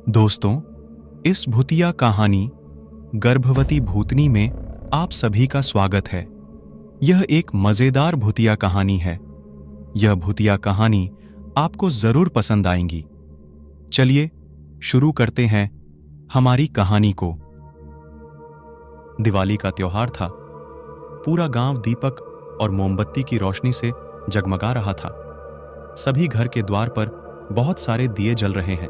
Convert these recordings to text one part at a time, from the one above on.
दोस्तों, इस भूतिया कहानी गर्भवती भूतनी में आप सभी का स्वागत है। यह एक मजेदार भूतिया कहानी है। यह भूतिया कहानी आपको जरूर पसंद आएंगी। चलिए शुरू करते हैं हमारी कहानी को। दिवाली का त्योहार था। पूरा गांव दीपक और मोमबत्ती की रोशनी से जगमगा रहा था। सभी घर के द्वार पर बहुत सारे दिए जल रहे हैं।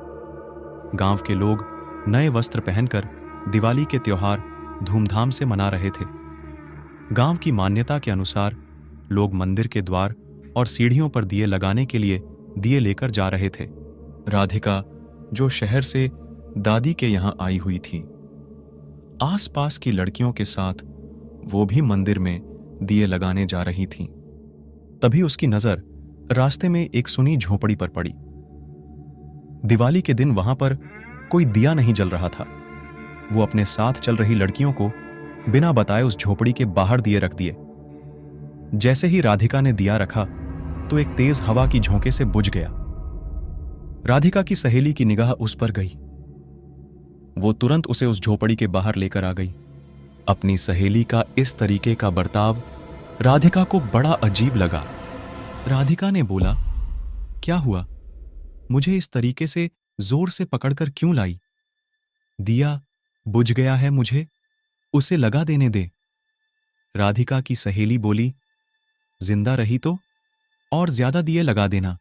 गांव के लोग नए वस्त्र पहनकर दिवाली के त्योहार धूमधाम से मना रहे थे। गांव की मान्यता के अनुसार लोग मंदिर के द्वार और सीढ़ियों पर दिए लगाने के लिए दिए लेकर जा रहे थे। राधिका, जो शहर से दादी के यहां आई हुई थी, आसपास की लड़कियों के साथ वो भी मंदिर में दिए लगाने जा रही थीं। तभी उसकी नजर रास्ते में एक सुनी झोपड़ी पर पड़ी। दिवाली के दिन वहां पर कोई दिया नहीं जल रहा था। वो अपने साथ चल रही लड़कियों को बिना बताए उस झोपड़ी के बाहर दिए रख दिए। जैसे ही राधिका ने दिया रखा तो एक तेज हवा की झोंके से बुझ गया। राधिका की सहेली की निगाह उस पर गई। वो तुरंत उसे उस झोपड़ी के बाहर लेकर आ गई। अपनी सहेली का इस तरीके का बर्ताव राधिका को बड़ा अजीब लगा। राधिका ने बोला, क्या हुआ? मुझे इस तरीके से जोर से पकड़कर क्यों लाई? दिया बुझ गया है, मुझे उसे लगा देने दे। राधिका की सहेली बोली, जिंदा रही तो और ज्यादा दिए लगा देना।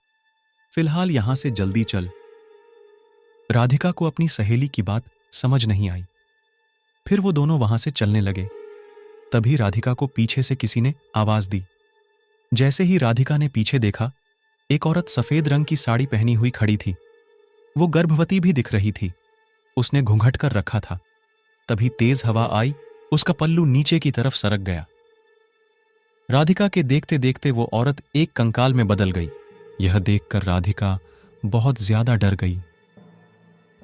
फिलहाल यहां से जल्दी चल। राधिका को अपनी सहेली की बात समझ नहीं आई। फिर वो दोनों वहां से चलने लगे। तभी राधिका को पीछे से किसी ने आवाज दी। जैसे ही राधिका ने पीछे देखा, एक औरत सफेद रंग की साड़ी पहनी हुई खड़ी थी। वो गर्भवती भी दिख रही थी। उसने घूंघट कर रखा था। तभी तेज हवा आई, उसका पल्लू नीचे की तरफ सरक गया। राधिका के देखते देखते वो औरत एक कंकाल में बदल गई। यह देखकर राधिका बहुत ज्यादा डर गई।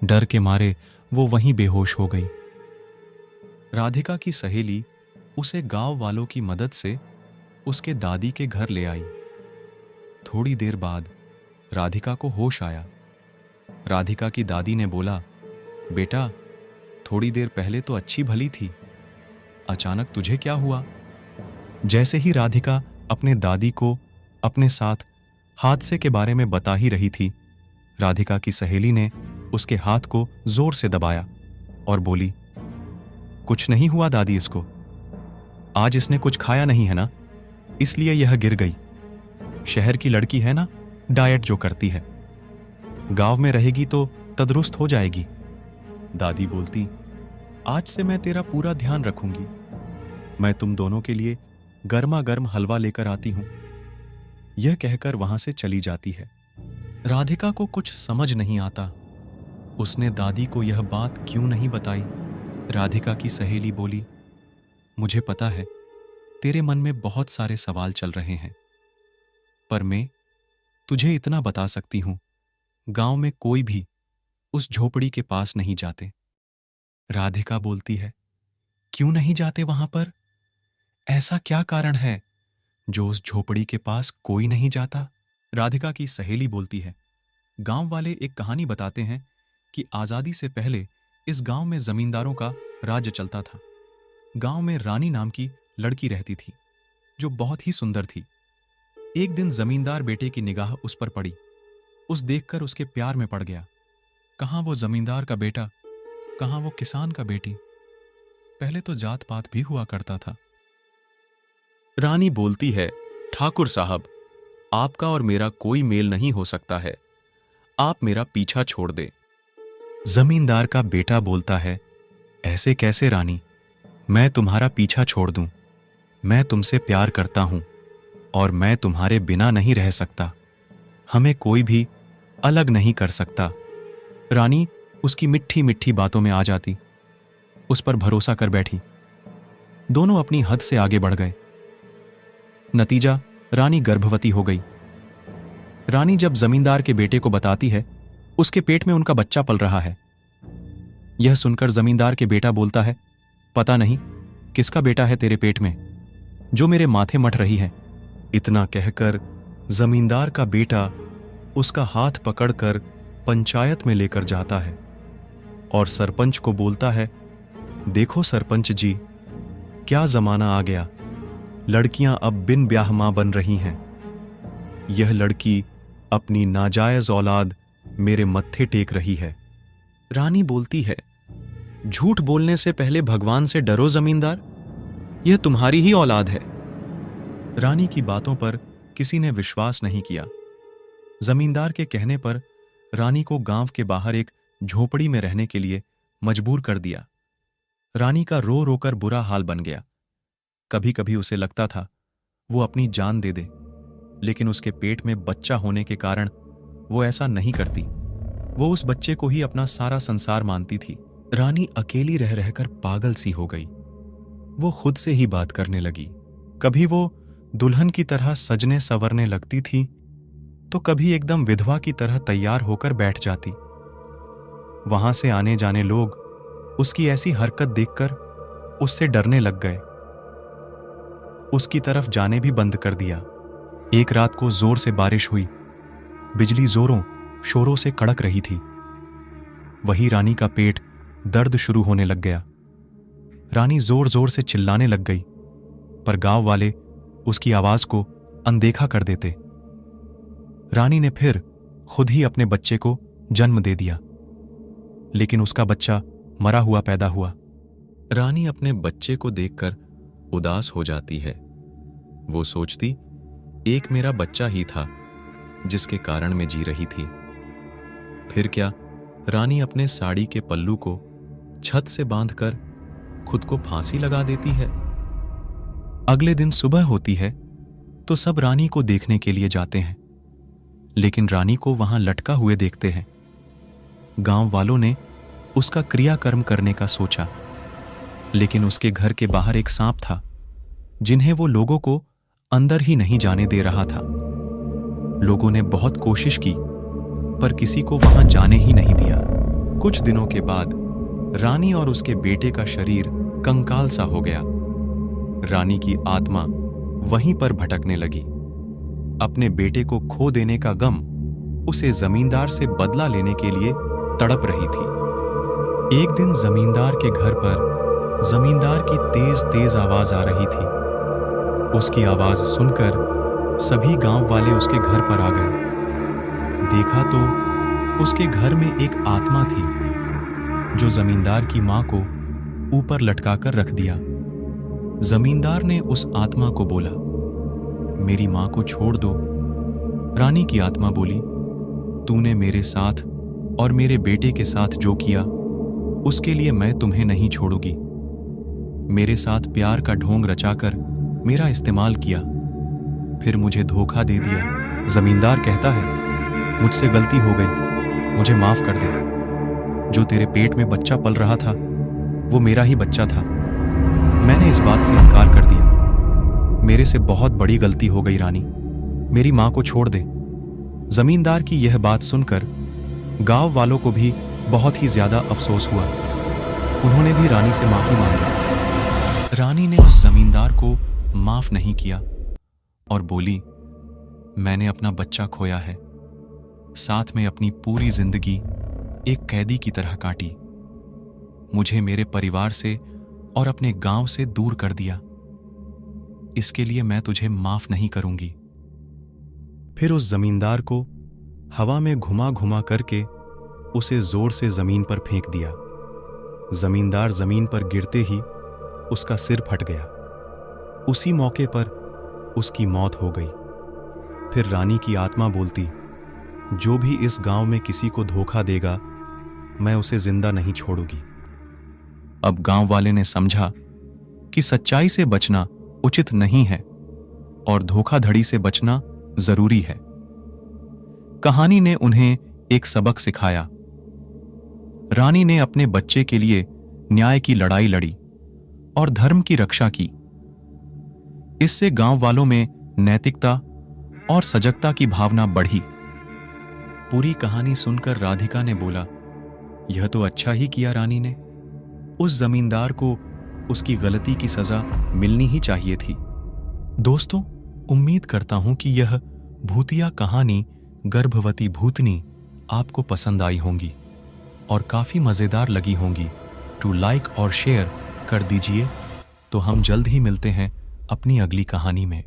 डर के मारे वो वहीं बेहोश हो गई। राधिका की सहेली उसे गांव वालों की मदद से उसके दादी के घर ले आई। थोड़ी देर बाद राधिका को होश आया। राधिका की दादी ने बोला, बेटा, थोड़ी देर पहले तो अच्छी भली थी, अचानक तुझे क्या हुआ? जैसे ही राधिका अपने दादी को अपने साथ हादसे के बारे में बता ही रही थी, राधिका की सहेली ने उसके हाथ को जोर से दबाया और बोली, कुछ नहीं हुआ दादी, इसको आज इसने कुछ खाया नहीं है ना, इसलिए यह गिर गई। शहर की लड़की है ना, डाइट जो करती है, गांव में रहेगी तो तंदुरुस्त हो जाएगी। दादी बोलती, आज से मैं तेरा पूरा ध्यान रखूंगी। मैं तुम दोनों के लिए गर्मा गर्म हलवा लेकर आती हूं। यह कहकर वहां से चली जाती है। राधिका को कुछ समझ नहीं आता। उसने दादी को यह बात क्यों नहीं बताई। राधिका की सहेली बोली, मुझे पता है तेरे मन में बहुत सारे सवाल चल रहे हैं, पर मैं तुझे इतना बता सकती हूं, गांव में कोई भी उस झोपड़ी के पास नहीं जाते। राधिका बोलती है, क्यों नहीं जाते वहां पर? ऐसा क्या कारण है जो उस झोपड़ी के पास कोई नहीं जाता? राधिका की सहेली बोलती है, गांव वाले एक कहानी बताते हैं कि आजादी से पहले इस गांव में जमींदारों का राज्य चलता था। गांव में रानी नाम की लड़की रहती थी, जो बहुत ही सुंदर थी। एक दिन जमींदार बेटे की निगाह उस पर पड़ी। उस देखकर उसके प्यार में पड़ गया। कहां वो जमींदार का बेटा, कहां वो किसान का बेटी। पहले तो जात पात भी हुआ करता था। रानी बोलती है, ठाकुर साहब, आपका और मेरा कोई मेल नहीं हो सकता है, आप मेरा पीछा छोड़ दे। जमींदार का बेटा बोलता है, ऐसे कैसे रानी, मैं तुम्हारा पीछा छोड़ दूं? मैं तुमसे प्यार करता हूं और मैं तुम्हारे बिना नहीं रह सकता। हमें कोई भी अलग नहीं कर सकता। रानी उसकी मिठी मिठी बातों में आ जाती, उस पर भरोसा कर बैठी। दोनों अपनी हद से आगे बढ़ गए। नतीजा, रानी गर्भवती हो गई। रानी जब जमींदार के बेटे को बताती है, उसके पेट में उनका बच्चा पल रहा है। यह सुनकर जमींदार के बेटा बोलता है, पता नहीं किसका बेटा है तेरे पेट में, जो मेरे माथे मठ रही है। इतना कहकर जमींदार का बेटा उसका हाथ पकड़कर पंचायत में लेकर जाता है। और सरपंच को बोलता है, देखो सरपंच जी, क्या जमाना आ गया, लड़कियां अब बिन ब्याह मां बन रही हैं। यह लड़की अपनी नाजायज औलाद मेरे मत्थे टेक रही है। रानी बोलती है, झूठ बोलने से पहले भगवान से डरो जमींदार, यह तुम्हारी ही औलाद है। रानी की बातों पर किसी ने विश्वास नहीं किया। जमींदार के कहने पर रानी को गांव के बाहर एक झोपड़ी में रहने के लिए मजबूर कर दिया। रानी का रो रोकर बुरा हाल बन गया। कभी कभी उसे लगता था वो अपनी जान दे दे, लेकिन उसके पेट में बच्चा होने के कारण वो ऐसा नहीं करती। वो उस बच्चे को ही अपना सारा संसार मानती थी। रानी अकेली रह रहकर पागल सी हो गई। वो खुद से ही बात करने लगी। कभी वो दुल्हन की तरह सजने संवरने लगती थी, तो कभी एकदम विधवा की तरह तैयार होकर बैठ जाती। वहां से आने जाने लोग उसकी ऐसी हरकत देखकर उससे डरने लग गए। उसकी तरफ जाने भी बंद कर दिया। एक रात को जोर से बारिश हुई। बिजली जोरों शोरों से कड़क रही थी। वही रानी का पेट दर्द शुरू होने लग गया। रानी जोर जोर से चिल्लाने लग गई, पर गांव वाले उसकी आवाज को अनदेखा कर देते। रानी ने फिर खुद ही अपने बच्चे को जन्म दे दिया, लेकिन उसका बच्चा मरा हुआ पैदा हुआ। रानी अपने बच्चे को देखकर उदास हो जाती है। वो सोचती, एक मेरा बच्चा ही था जिसके कारण मैं जी रही थी। फिर क्या, रानी अपने साड़ी के पल्लू को छत से बांधकर खुद को फांसी लगा देती है। अगले दिन सुबह होती है तो सब रानी को देखने के लिए जाते हैं, लेकिन रानी को वहां लटका हुए देखते हैं। गांव वालों ने उसका क्रियाकर्म करने का सोचा, लेकिन उसके घर के बाहर एक सांप था, जिन्हें वो लोगों को अंदर ही नहीं जाने दे रहा था। लोगों ने बहुत कोशिश की, पर किसी को वहां जाने ही नहीं दिया। कुछ दिनों के बाद रानी और उसके बेटे का शरीर कंकाल सा हो गया। रानी की आत्मा वहीं पर भटकने लगी। अपने बेटे को खो देने का गम उसे जमींदार से बदला लेने के लिए तड़प रही थी। एक दिन जमींदार के घर पर जमींदार की तेज तेज आवाज आ रही थी। उसकी आवाज सुनकर सभी गांव वाले उसके घर पर आ गए। देखा तो उसके घर में एक आत्मा थी, जो जमींदार की मां को ऊपर लटकाकर रख दिया। जमींदार ने उस आत्मा को बोला, मेरी मां को छोड़ दो। रानी की आत्मा बोली, तूने मेरे साथ और मेरे बेटे के साथ जो किया, उसके लिए मैं तुम्हें नहीं छोड़ूंगी। मेरे साथ प्यार का ढोंग रचाकर मेरा इस्तेमाल किया, फिर मुझे धोखा दे दिया। जमींदार कहता है, मुझसे गलती हो गई, मुझे माफ कर दे। जो तेरे पेट में बच्चा पल रहा था, वो मेरा ही बच्चा था। मैंने इस बात से इनकार कर दिया। मेरे से बहुत बड़ी गलती हो गई रानी, मेरी मां को छोड़ दे। जमींदार की यह बात सुनकर गांव वालों को भी बहुत ही ज्यादा अफसोस हुआ। उन्होंने भी रानी से माफी मांगी। रानी ने उस जमींदार को माफ नहीं किया और बोली, मैंने अपना बच्चा खोया है, साथ में अपनी पूरी जिंदगी एक कैदी की तरह काटी। मुझे मेरे परिवार से और अपने गांव से दूर कर दिया। इसके लिए मैं तुझे माफ नहीं करूंगी। फिर उस जमींदार को हवा में घुमा घुमा करके उसे जोर से जमीन पर फेंक दिया। जमींदार जमीन पर गिरते ही उसका सिर फट गया। उसी मौके पर उसकी मौत हो गई। फिर रानी की आत्मा बोलती, जो भी इस गांव में किसी को धोखा देगा, मैं उसे जिंदा नहीं छोड़ूंगी। अब गांव वाले ने समझा कि सच्चाई से बचना उचित नहीं है और धोखाधड़ी से बचना जरूरी है। कहानी ने उन्हें एक सबक सिखाया। रानी ने अपने बच्चे के लिए न्याय की लड़ाई लड़ी और धर्म की रक्षा की। इससे गांव वालों में नैतिकता और सजगता की भावना बढ़ी। पूरी कहानी सुनकर राधिका ने बोला, यह तो अच्छा ही किया रानी ने। उस जमींदार को उसकी गलती की सजा मिलनी ही चाहिए थी। दोस्तों, उम्मीद करता हूं कि यह भूतिया कहानी गर्भवती भूतनी आपको पसंद आई होंगी। और काफ़ी मज़ेदार लगी होंगी। टू लाइक और शेयर कर दीजिए। तो हम जल्द ही मिलते हैं अपनी अगली कहानी में।